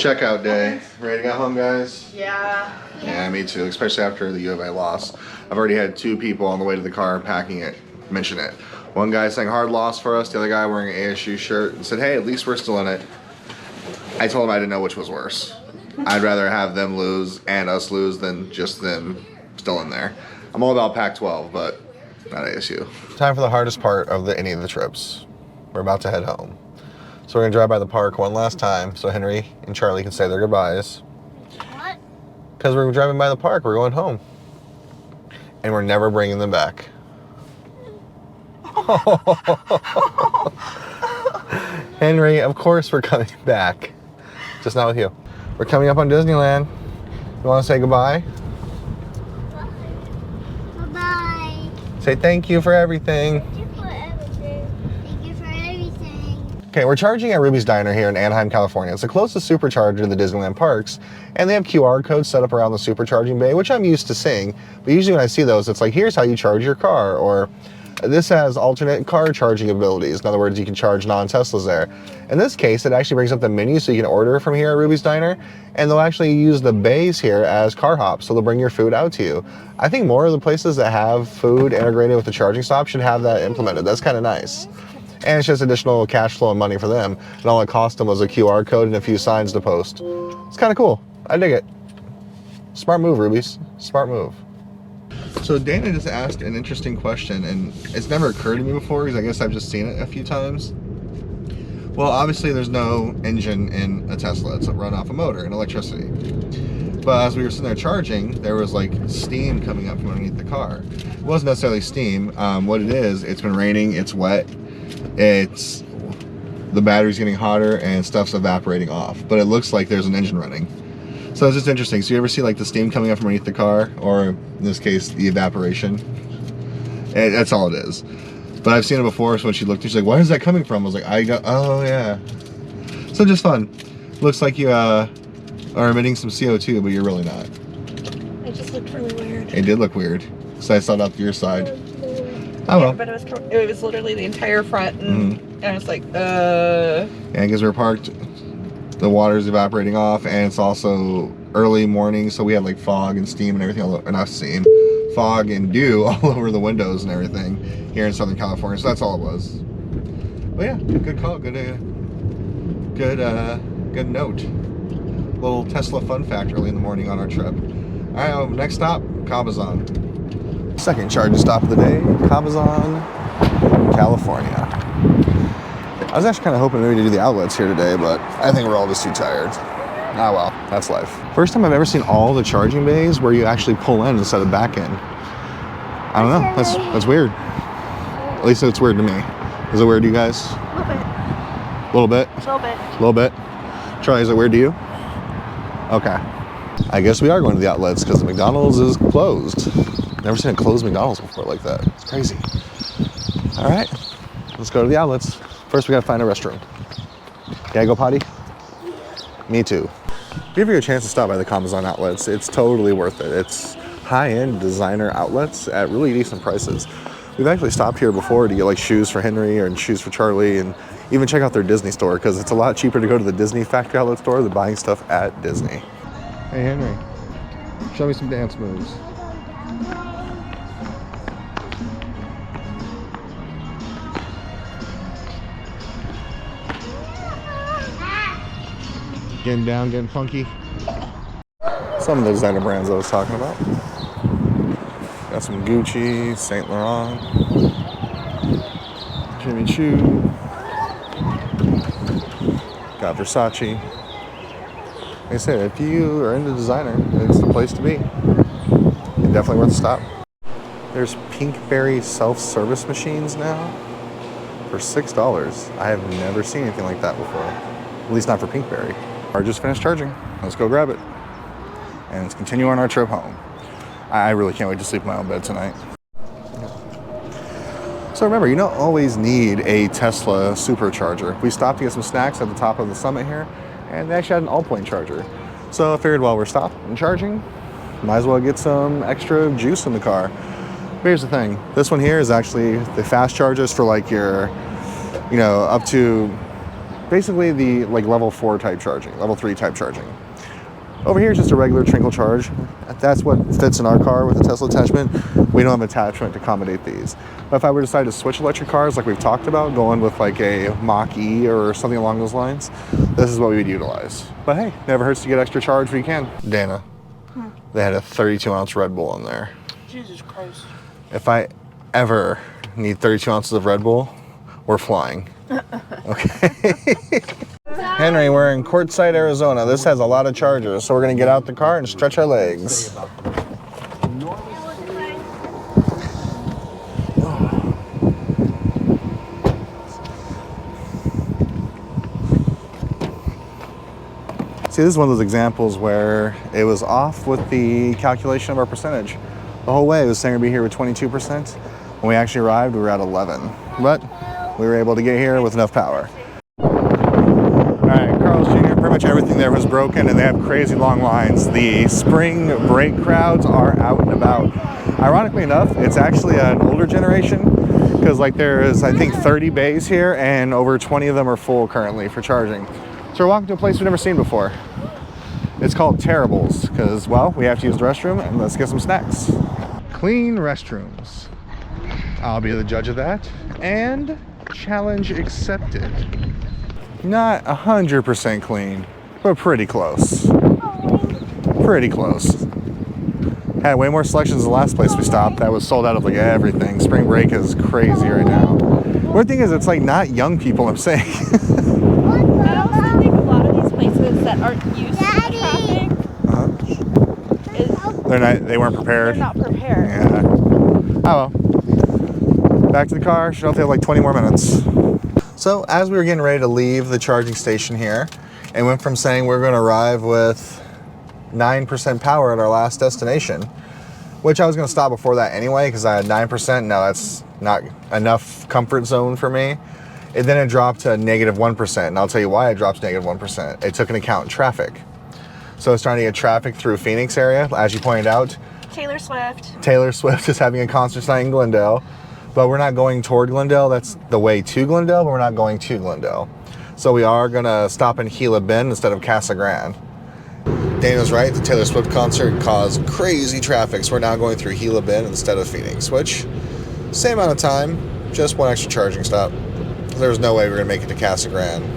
Checkout day. Ready to go home, guys? Yeah. Yeah, me too, especially after the U of A loss. I've already had 2 people on the way to the car packing it mention it. One guy saying hard loss for us, the other guy wearing an ASU shirt and said, hey, at least we're still in it. I told him I didn't know which was worse. I'd rather have them lose and us lose than just them still in there. I'm all about Pac-12, but not ASU. Time for the hardest part of any of the trips. We're about to head home. So we're gonna drive by the park one last time so Henry and Charlie can say their goodbyes. What? Because we're driving by the park, we're going home. And we're never bringing them back. Henry, of course we're coming back. Just not with you. We're coming up on Disneyland. You wanna say goodbye? Bye-bye. Say thank you for everything. Thank you for everything. Thank you for everything. Okay, we're charging at Ruby's Diner here in Anaheim, California. It's the closest supercharger to the Disneyland parks, and they have QR codes set up around the supercharging bay, which I'm used to seeing. But usually when I see those, it's like, here's how you charge your car, or this has alternate car charging abilities. In other words, you can charge non-Teslas there. In this case, it actually brings up the menu so you can order from here at Ruby's Diner, and they'll actually use the bays here as car hops, so they'll bring your food out to you. I think more of the places that have food integrated with the charging stop should have that implemented. That's kind of nice. And it's just additional cash flow and money for them. And all it cost them was a QR code and a few signs to post. It's kind of cool. I dig it. Smart move, Rubies. Smart move. So Dana just asked an interesting question, and it's never occurred to me before because I guess I've just seen it a few times. Well, obviously there's no engine in a Tesla. It's run off a motor and electricity. But as we were sitting there charging, there was like steam coming up from underneath the car. It wasn't necessarily steam. What it is, it's been raining, it's wet, it's the battery's getting hotter and stuff's evaporating off. But it looks like there's an engine running. So it's just interesting. So you ever see like the steam coming up from underneath the car, or in this case, the evaporation? And that's all it is. But I've seen it before, so when she looked, she's like, where is that coming from? I was like, oh yeah. So just fun. Looks like you are emitting some CO2, but you're really not. It just looked really weird. It did look weird. So I saw it out to your side. I don't know. But it was literally the entire front, and I was like, Yeah, because we're parked, the water's evaporating off, and it's also early morning, so we had like fog and steam and everything, or not steam, fog and dew all over the windows and everything here in Southern California. So that's all it was. But yeah, good call, good note. Little Tesla fun fact early in the morning on our trip. All right, next stop, Cabazon. Second charging stop of the day, Cabazon, California. I was actually kind of hoping maybe to do the outlets here today, but I think we're all just too tired. Ah well, that's life. First time I've ever seen all the charging bays where you actually pull in instead of back in. I don't know, that's weird. At least it's weird to me. Is it weird to you guys? a little bit. A little bit? A little bit. A little bit? Charlie, is it weird to you? Okay. I guess we are going to the outlets because the McDonald's is closed. Never seen a closed McDonald's before like that. It's crazy. All right, let's go to the outlets. First, we gotta find a restroom. Gotta go potty? Me too. If you ever get a chance to stop by the Cabazon outlets, it's totally worth it. It's high-end designer outlets at really decent prices. We've actually stopped here before to get like shoes for Henry and shoes for Charlie, and even check out their Disney store because it's a lot cheaper to go to the Disney factory outlet store than buying stuff at Disney. Hey Henry, show me some dance moves. Getting down, getting funky. Some of the designer brands I was talking about. Got some Gucci, Saint Laurent, Jimmy Choo. Got Versace. Like I said, if you are into designer, it's the place to be. Definitely worth a stop. There's Pinkberry self-service machines now for $6. I have never seen anything like that before. At least not for Pinkberry. Our just finished charging. Let's go grab it. And let's continue on our trip home. I really can't wait to sleep in my own bed tonight. So remember, you don't always need a Tesla supercharger. We stopped to get some snacks at the top of the summit here, and they actually had an all-point charger. So I figured while we're stopped and charging, might as well get some extra juice in the car. But here's the thing. This one here is actually the fast chargers for like your, up to basically the like level 4 type charging, level 3 type charging. Over here is just a regular trickle charge. That's what fits in our car with the Tesla attachment. We don't have an attachment to accommodate these. But if I were to decide to switch electric cars like we've talked about, going with like a Mach-E or something along those lines, this is what we would utilize. But hey, never hurts to get extra charge when you can. Dana, they had a 32-ounce Red Bull in there. Jesus Christ. If I ever need 32 ounces of Red Bull, we're flying. Okay. Henry, we're in Quartzsite, Arizona. This has a lot of chargers, so we're going to get out the car and stretch our legs. See, this is one of those examples where it was off with the calculation of our percentage. The whole way it was saying we'd be here with 22%. When we actually arrived, we were at 11. But we were able to get here with enough power. Alright, Carl's Jr., pretty much everything there was broken and they have crazy long lines. The spring break crowds are out and about. Ironically enough, it's actually an older generation because like there's I think 30 bays here and over 20 of them are full currently for charging. So we're walking to a place we've never seen before. It's called Terribles because, well, we have to use the restroom and let's get some snacks. Clean restrooms. I'll be the judge of that. And challenge accepted. Not 100% clean, but pretty close. Pretty close. Had way more selections than the last place we stopped. That was sold out of like everything. Spring break is crazy right now. Weird thing is, it's like not young people, I'm saying. I also think a lot of these places that aren't used to traffic, They weren't prepared. they're not prepared. Yeah. Oh well. Back to the car. Should only have like 20 more minutes. So as we were getting ready to leave the charging station here, and went from saying we're going to arrive with 9% power at our last destination, which I was going to stop before that anyway because I had 9%. Now that's not enough comfort zone for me. And then it dropped to -1%, and I'll tell you why it dropped to -1%. It took into account traffic. So it's trying to get traffic through Phoenix area, as you pointed out. Taylor Swift. Taylor Swift is having a concert tonight in Glendale, but we're not going toward Glendale. That's the way to Glendale, but we're not going to Glendale. So we are gonna stop in Gila Bend instead of Casa Grande. Daniel's right, the Taylor Swift concert caused crazy traffic, so we're now going through Gila Bend instead of Phoenix, which, same amount of time, just one extra charging stop. There was no way we were gonna make it to Casa Grande.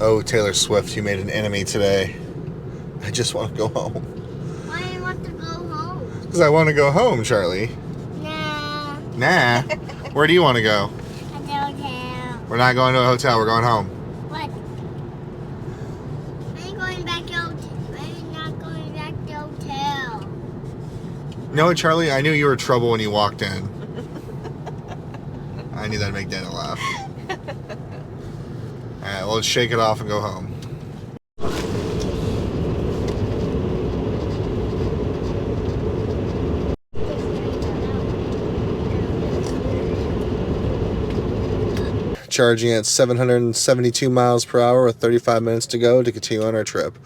Oh, Taylor Swift, you made an enemy today. I just want to go home. Why do you want to go home? Because I want to go home, Charlie. Nah. Nah. Where do you want to go? I don't care. We're not going to a hotel. We're going home. What? I'm going back to I'm not going back to hotel. No, Charlie, I knew you were trouble when you walked in. I knew that'd make Dana laugh. Alright, well, let's shake it off and go home. Charging at 772 miles per hour with 35 minutes to go to continue on our trip.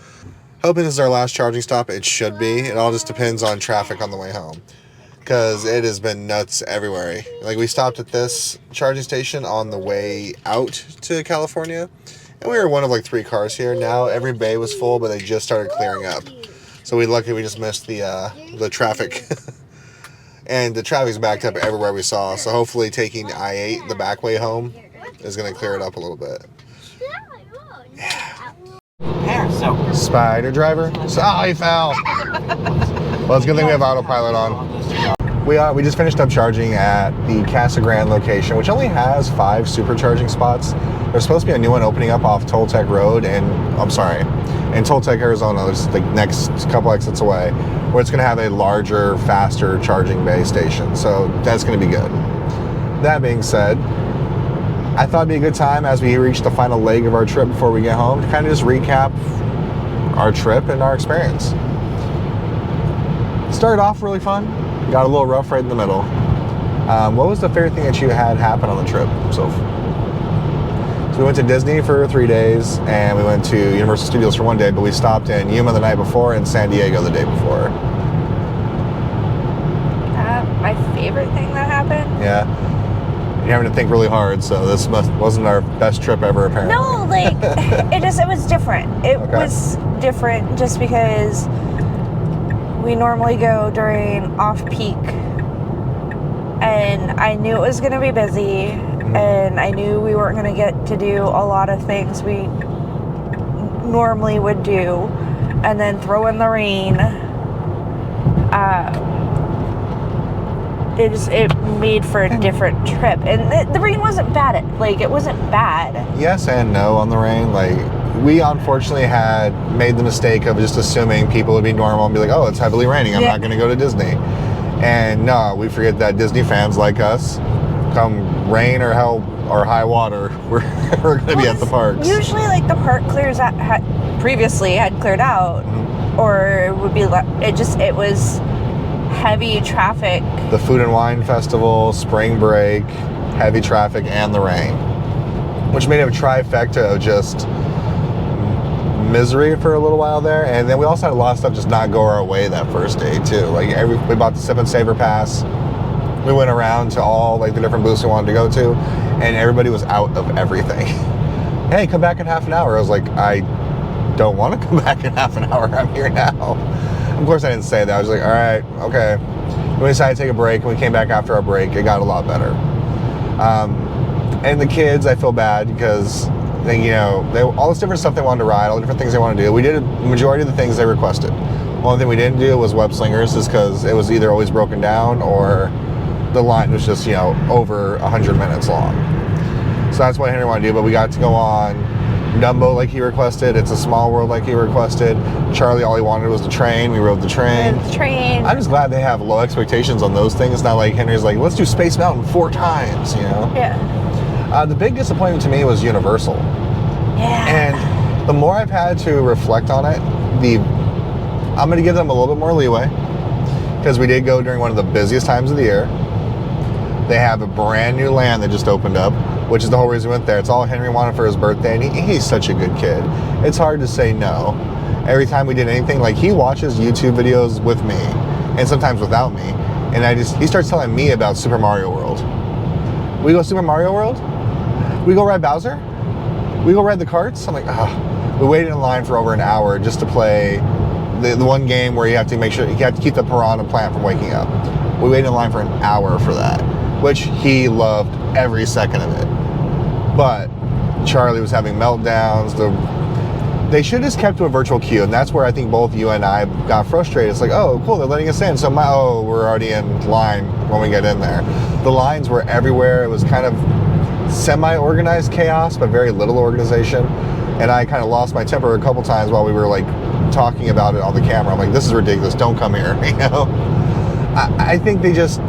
Hoping this is our last charging stop. It should be. It all just depends on traffic on the way home, because it has been nuts everywhere. Like, we stopped at this charging station on the way out to California, and we were one of like 3 cars here. Now every bay was full, but they just started clearing up. So we just missed the traffic. And the traffic's backed up everywhere we saw. So hopefully taking I-8 the back way home is going to clear it up a little bit. There, so. Spider driver. Oh, he fell. Well, it's a good thing we have autopilot on. We just finished up charging at the Casa Grande location, which only has 5 supercharging spots. There's supposed to be a new one opening up off Toltec Road in Toltec, Arizona. There's the next couple exits away, where it's going to have a larger, faster charging bay station. So that's going to be good. That being said, I thought it'd be a good time as we reach the final leg of our trip before we get home to kind of just recap our trip and our experience. Started off really fun, got a little rough right in the middle. What was the favorite thing that you had happen on the trip? So we went to Disney for 3 days, and we went to Universal Studios for 1 day, but we stopped in Yuma the night before and San Diego the day before. My favorite thing that happened? Yeah. You're having to think really hard, so this wasn't our best trip ever, apparently. No, like, it was different. It Okay. was different just because we normally go during off-peak, and I knew it was going to be busy, and I knew we weren't going to get to do a lot of things we normally would do, and then throw in the rain. It made for a different trip, and the rain wasn't bad. It wasn't bad. Yes and no on the rain. Like, we unfortunately had made the mistake of just assuming people would be normal and be like, oh, it's heavily raining, I'm not going to go to Disney. And no, we forget that Disney fans like us, come rain or hell or high water, we're going to be at the parks. Usually, like, the park clears out, previously had cleared out, or it would be it was heavy traffic. The Food and Wine Festival, spring break, heavy traffic, and the rain, which made it a trifecta of just misery for a little while there. And then we also had a lot of stuff just not go our way that first day too. Like, we bought the Sip and Savor pass. We went around to all like the different booths we wanted to go to, and everybody was out of everything. Hey, come back in half an hour. I was like, I don't want to come back in half an hour. I'm here now. Of course I didn't say that. I was like, all right, okay. We decided to take a break, and we came back after our break. It got a lot better. And the kids, I feel bad because they all this different stuff they wanted to ride, all the different things they wanted to do. We did a majority of the things they requested. Only thing we didn't do was web slingers, just because it was either always broken down or the line was just, over 100 minutes long. So that's what Henry wanted to do, but we got to go on Dumbo like he requested. It's a Small World like he requested. Charlie, all he wanted was the train. We rode the train. I'm just glad they have low expectations on those things. It's not like Henry's like, let's do Space Mountain 4 times, Yeah. The big disappointment to me was Universal. Yeah. And the more I've had to reflect on it, I'm going to give them a little bit more leeway, because we did go during one of the busiest times of the year. They have a brand new land that just opened up, which is the whole reason we went there. It's all Henry wanted for his birthday, and he's such a good kid. It's hard to say no. Every time we did anything, like, he watches YouTube videos with me, and sometimes without me, and he starts telling me about Super Mario World. We go Super Mario World? We go ride Bowser? We go ride the carts? I'm like, we waited in line for over an hour just to play the one game where you have to make sure you have to keep the piranha plant from waking up. We waited in line for an hour for that, which he loved every second of it. But Charlie was having meltdowns. They should have just kept to a virtual queue, and that's where I think both you and I got frustrated. It's like, oh, cool, they're letting us in. So we're already in line when we get in there. The lines were everywhere. It was kind of semi-organized chaos, but very little organization. And I kind of lost my temper a couple times while we were like talking about it on the camera. I'm like, this is ridiculous. Don't come here. I think they just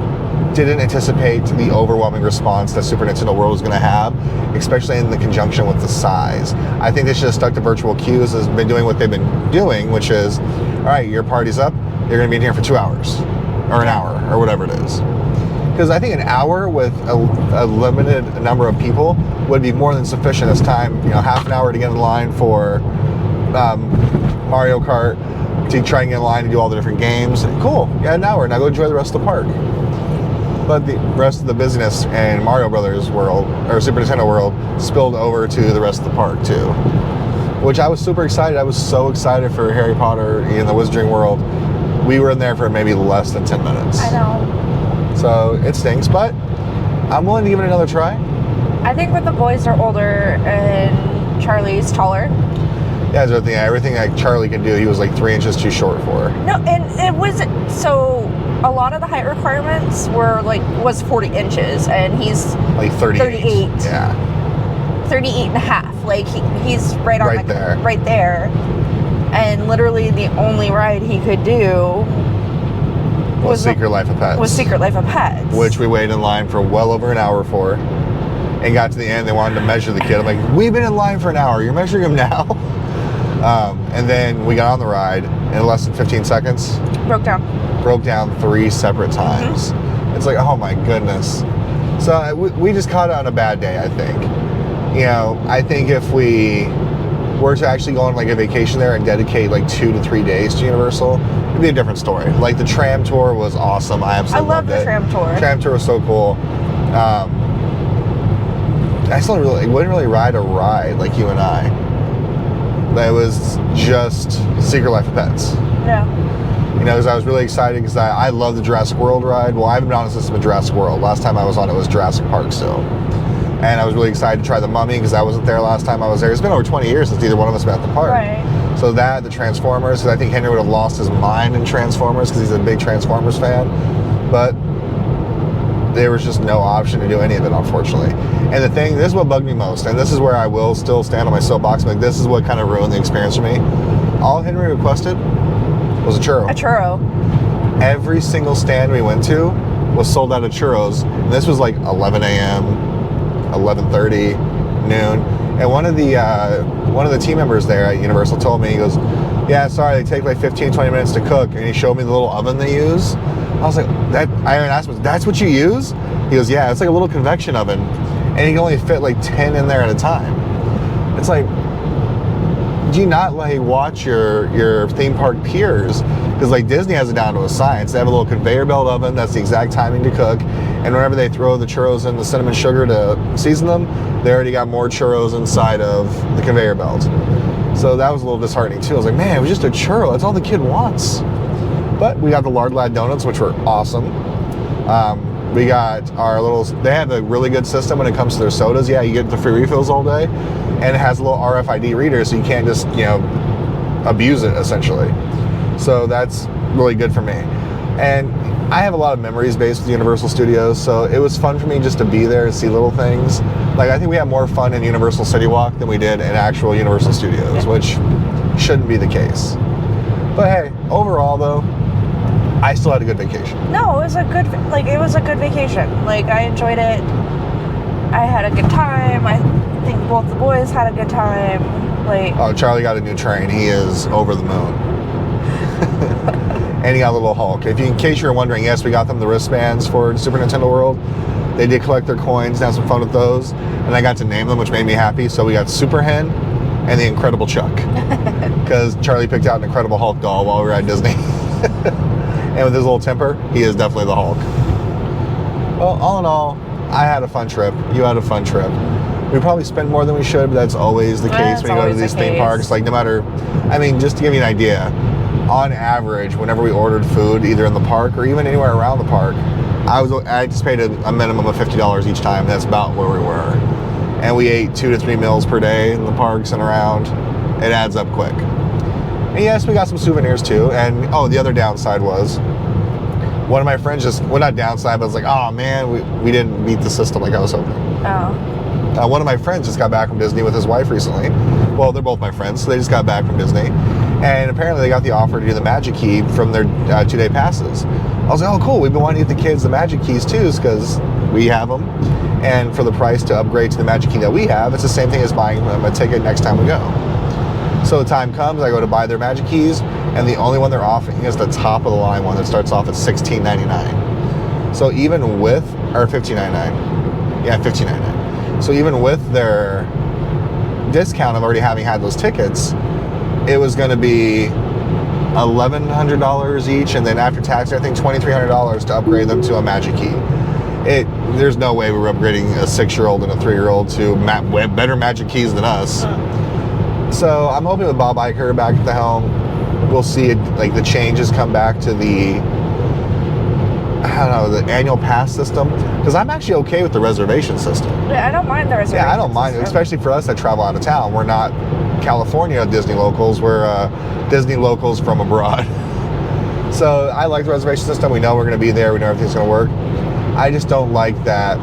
didn't anticipate the overwhelming response that Super Nintendo World was going to have, especially in the conjunction with the size. I think they should have stuck to virtual queues, has been doing what they've been doing, which is, all right, your party's up, you're going to be in here for 2 hours, or an hour, or whatever it is. Because I think an hour with a limited number of people would be more than sufficient as time, half an hour to get in line for Mario Kart, to try and get in line to do all the different games. Cool, an hour, now go enjoy the rest of the park. But the rest of the business and Mario Brothers World, or Super Nintendo World, spilled over to the rest of the park too. Which I was super excited. I was so excited for Harry Potter in the Wizarding World. We were in there for maybe less than 10 minutes. I know. So it stinks, but I'm willing to give it another try. I think when the boys are older and Charlie's taller. Yeah, so everything like Charlie could do, he was like 3 inches too short for. No, and it was, so a lot of the height requirements was 40 inches, and he's like 38. Yeah. 38 and a half. Like, he's right on there. Right there. And literally the only ride he could do was Secret Life of Pets. Was Secret Life of Pets. Which we waited in line for well over an hour for. And got to the end, they wanted to measure the kid. I'm like, we've been in line for an hour. You're measuring him now? And then we got on the ride in less than 15 seconds. Broke down 3 separate times. Mm-hmm. It's like, oh my goodness. So we just caught it on a bad day, I think. I think if we were to actually go on like a vacation there and dedicate like 2 to 3 days to Universal, it'd be a different story. Like the tram tour was awesome. I absolutely loved it. I love the tram tour. Tram tour was so cool. I still wouldn't really ride a ride like you and I. That was just Secret Life of Pets. Yeah. You know, because I was really excited because I love the Jurassic World ride. Well, I haven't been on a system of Jurassic World. Last time I was on it was Jurassic Park still. And I was really excited to try the Mummy because I wasn't there last time I was there. It's been over 20 years since either one of us been at the park. Right. So that, the Transformers, because I think Henry would have lost his mind in Transformers because he's a big Transformers fan. But there was just no option to do any of it, unfortunately. And the thing, this is what bugged me most, and this is where I will still stand on my soapbox, like this is what kind of ruined the experience for me. All Henry requested was a churro. A churro. Every single stand we went to was sold out of churros. And this was like 11 a.m., 11:30, noon. And one of the team members there at Universal told me, he goes, yeah, sorry, they take like 15, 20 minutes to cook. And he showed me the little oven they use. I was like, I asked him, that's what you use? He goes, yeah, it's like a little convection oven. And you can only fit like 10 in there at a time. It's like, do you not like watch your theme park peers? Because like Disney has it down to a science. They have a little conveyor belt oven that's the exact timing to cook, and whenever they throw the churros in the cinnamon sugar to season them, they already got more churros inside of the conveyor belt. So that was a little disheartening too. I was like, man, it was just a churro. That's all the kid wants. But we got the Lard Lad donuts, which were awesome. We got our little, they have a really good system when it comes to their sodas. Yeah, you get the free refills all day, and it has a little RFID reader, so you can't just, you know, abuse it essentially. So that's really good for me. And I have a lot of memories based with Universal Studios, so it was fun for me just to be there and see little things. Like, I think we had more fun in Universal City Walk than we did in actual Universal Studios, which shouldn't be the case. But hey, overall though, I still had a good vacation. No, it was a good vacation. Like, I enjoyed it. I had a good time. I think both the boys had a good time. Like, oh, Charlie got a new train. He is over the moon. And he got a little Hulk. In case you're wondering, yes, we got them the wristbands for Super Nintendo World. They did collect their coins, had some fun with those, and I got to name them, which made me happy. So we got Super Hen and the Incredible Chuck, because Charlie picked out an Incredible Hulk doll while we were at Disney. And with his little temper, he is definitely the Hulk. Well, all in all, I had a fun trip. You had a fun trip. We probably spend more than we should, but that's always the case when you go to these theme parks. Like, no matter, I mean, just to give you an idea, on average, whenever we ordered food, either in the park or even anywhere around the park, I just paid a minimum of $50 each time. That's about where we were. And we ate 2 to 3 meals per day in the parks and around. It adds up quick. And yes, we got some souvenirs too. And oh, the other downside was, one of my friends just, well, not downside, but it's like, oh man, we didn't beat the system like I was hoping. oh. One of my friends just got back from Disney with his wife recently. Well, they're both my friends, so they just got back from Disney. And apparently they got the offer to do the Magic Key from their 2-day passes. I was like, oh cool, we've been wanting to get the kids the Magic Keys too, because we have them. And for the price to upgrade to the Magic Key that we have, it's the same thing as buying them a ticket next time we go. So the time comes, I go to buy their Magic Keys, and the only one they're offering is the top of the line one that starts off at $16.99. So even with, or $15.99. Yeah, $15.99. So even with their discount of already having had those tickets, it was going to be $1,100 each, and then after tax, I think $2,300 to upgrade them to a Magic Key. There's no way we were upgrading a 6-year-old and a 3-year-old to better Magic Keys than us. So I'm hoping with Bob Iger back at the helm, we'll see it, like the changes come back to the, I don't know, the annual pass system. Because I'm actually okay with the reservation system. Yeah, I don't mind the reservation. Yeah, I don't mind it, especially for us that travel out of town. We're not California Disney locals. We're Disney locals from abroad. So I like the reservation system. We know we're going to be there. We know everything's going to work. I just don't like that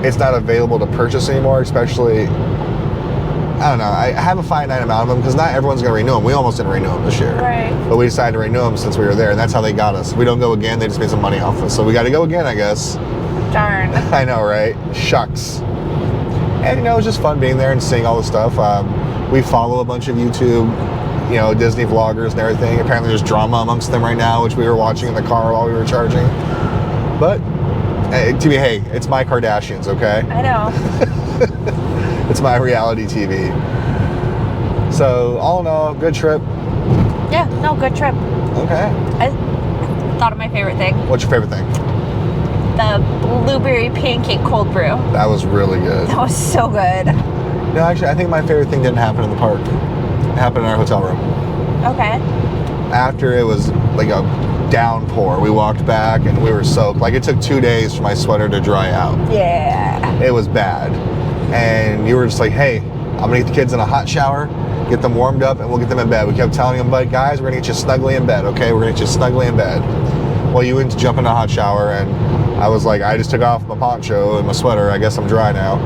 it's not available to purchase anymore, especially, I don't know, I have a finite amount of them because not everyone's going to renew them. We almost didn't renew them this year. Right. But we decided to renew them since we were there, and that's how they got us. If we don't go again, they just made some money off us. So we got to go again, I guess. Darn. I know, right? Shucks. And, you know, it was just fun being there and seeing all the stuff. We follow a bunch of YouTube, you know, Disney vloggers and everything. Apparently there's drama amongst them right now, which we were watching in the car while we were charging. But, to me, hey, it's my Kardashians, okay? I know. It's my reality TV. So, all in all, good trip. Yeah, no, good trip. Okay. I thought of my favorite thing. What's your favorite thing? the blueberry pancake cold brew. That was really good. That was so good. No, actually, I think my favorite thing didn't happen in the park. It happened in our hotel room. Okay. After it was like a downpour, we walked back and we were soaked. Like, it took 2 days for my sweater to dry out. Yeah. It was bad. And you were just like, hey, I'm gonna get the kids in a hot shower, get them warmed up, and we'll get them in bed. We kept telling them, but guys, we're gonna get you snugly in bed, okay? We're gonna get you snugly in bed. Well, you went to jump in a hot shower, and I was like, I just took off my poncho and my sweater. I guess I'm dry now.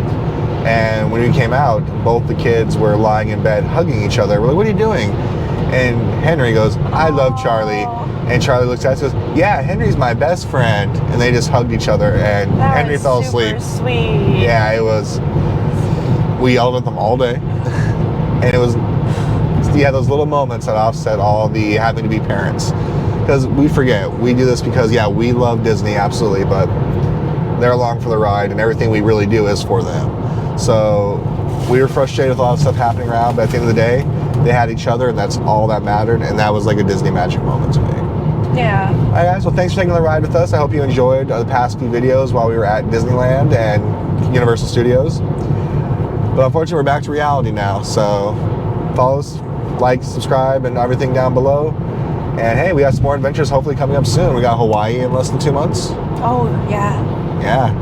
And when we came out, both the kids were lying in bed hugging each other. We're like, what are you doing? And Henry goes, I love Charlie. And Charlie looks at us and goes, yeah, Henry's my best friend. And they just hugged each other, and That Henry is fell super asleep. Sweet. Yeah, it was. We yelled at them all day. And it was, yeah, those little moments that offset all the having to be parents. Because we forget, we do this because, yeah, we love Disney, absolutely, but they're along for the ride, and everything we really do is for them. So we were frustrated with a lot of stuff happening around, but at the end of the day, they had each other, and that's all that mattered, and that was like a Disney magic moment to me. Yeah. All right, guys, well, thanks for taking the ride with us. I hope you enjoyed the past few videos while we were at Disneyland and Universal Studios. But unfortunately, we're back to reality now, so follow us, like, subscribe, and everything down below. And hey, we got some more adventures hopefully coming up soon. We got Hawaii in less than 2 months. Oh, yeah. Yeah.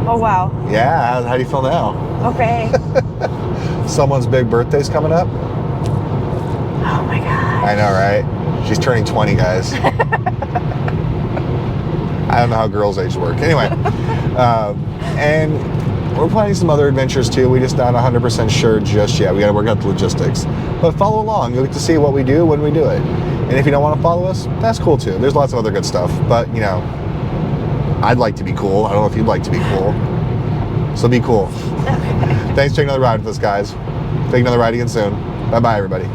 Oh, wow. Yeah, how do you feel now? Okay. Someone's big birthday's coming up. Oh, my God. I know, right? She's turning 20, guys. I don't know how girls' age work. Anyway, and we're planning some other adventures too. We just not 100% sure just yet. We got to work out the logistics. But follow along. You'll get to see what we do when we do it. And if you don't want to follow us, that's cool too. There's lots of other good stuff. But, you know, I'd like to be cool. I don't know if you'd like to be cool. So be cool. Okay. Thanks for taking another ride with us, guys. Take another ride again soon. Bye-bye, everybody.